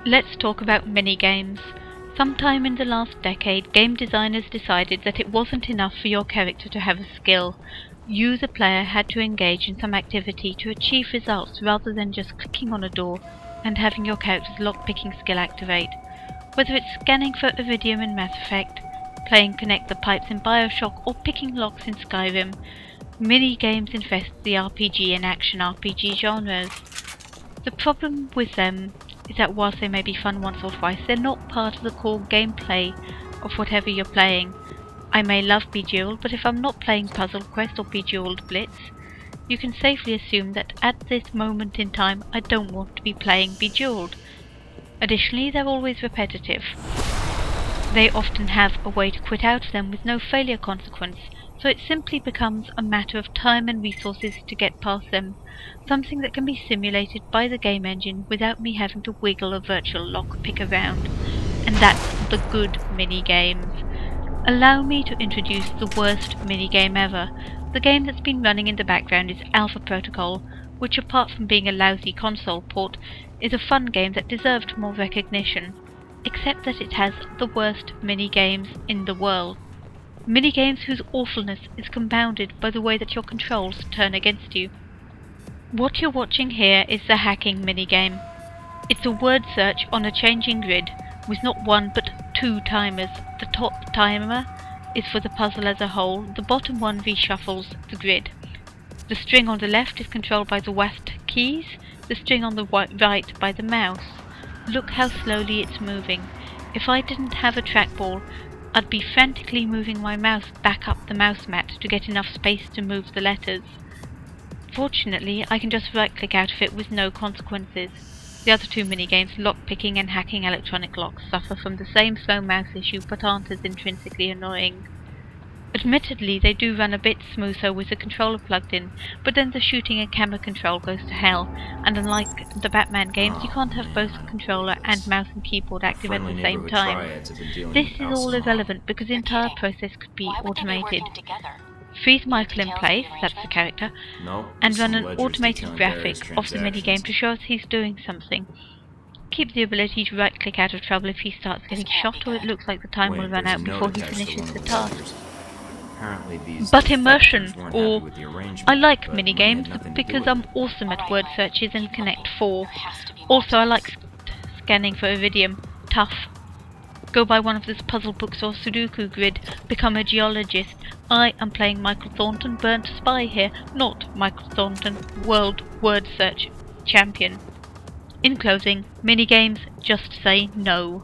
Let's talk about minigames. Sometime in the last decade, game designers decided that it wasn't enough for your character to have a skill. You, the player, had to engage in some activity to achieve results rather than just clicking on a door and having your character's lockpicking skill activate. Whether it's scanning for iridium in Mass Effect, playing Connect the Pipes in Bioshock, or picking locks in Skyrim, minigames infest the RPG and action RPG genres. The problem with them is that whilst they may be fun once or twice, they're not part of the core gameplay of whatever you're playing. I may love Bejeweled, but if I'm not playing Puzzle Quest or Bejeweled Blitz, you can safely assume that at this moment in time I don't want to be playing Bejeweled. Additionally, they're always repetitive. They often have a way to quit out of them with no failure consequence, so it simply becomes a matter of time and resources to get past them, something that can be simulated by the game engine without me having to wiggle a virtual lockpick around. And that's the good minigames. Allow me to introduce the worst minigame ever. The game that's been running in the background is Alpha Protocol, which apart from being a lousy console port, is a fun game that deserved more recognition, except that it has the worst minigames in the world. Minigames whose awfulness is compounded by the way that your controls turn against you. What you're watching here is the hacking minigame. It's a word search on a changing grid, with not one but two timers. The top timer is for the puzzle as a whole, the bottom one reshuffles the grid. The string on the left is controlled by the WASD keys, the string on the right by the mouse. Look how slowly it's moving. If I didn't have a trackball, I'd be frantically moving my mouse back up the mouse mat to get enough space to move the letters. Fortunately, I can just right-click out of it with no consequences. The other two minigames, lockpicking and hacking electronic locks, suffer from the same slow mouse issue but aren't as intrinsically annoying. Admittedly, they do run a bit smoother with the controller plugged in, but then the shooting and camera control goes to hell, and unlike the Batman games, you can't have both controller and mouse and keyboard active at the same time. This is all irrelevant because the entire process could be automated. Freeze Michael in place, that's the character, and run an automated graphic of the minigame to show us he's doing something. Keep the ability to right-click out of trouble if he starts getting shot or it looks like the time will run out before he finishes the task. But immersion, or I like minigames because I'm awesome at word searches and Connect 4. Also I like scanning for iridium, tough. Go buy one of those puzzle books or Sudoku grid, become a geologist. I am playing Michael Thornton, Burnt Spy here, not Michael Thornton, World Word Search Champion. In closing, minigames, just say no.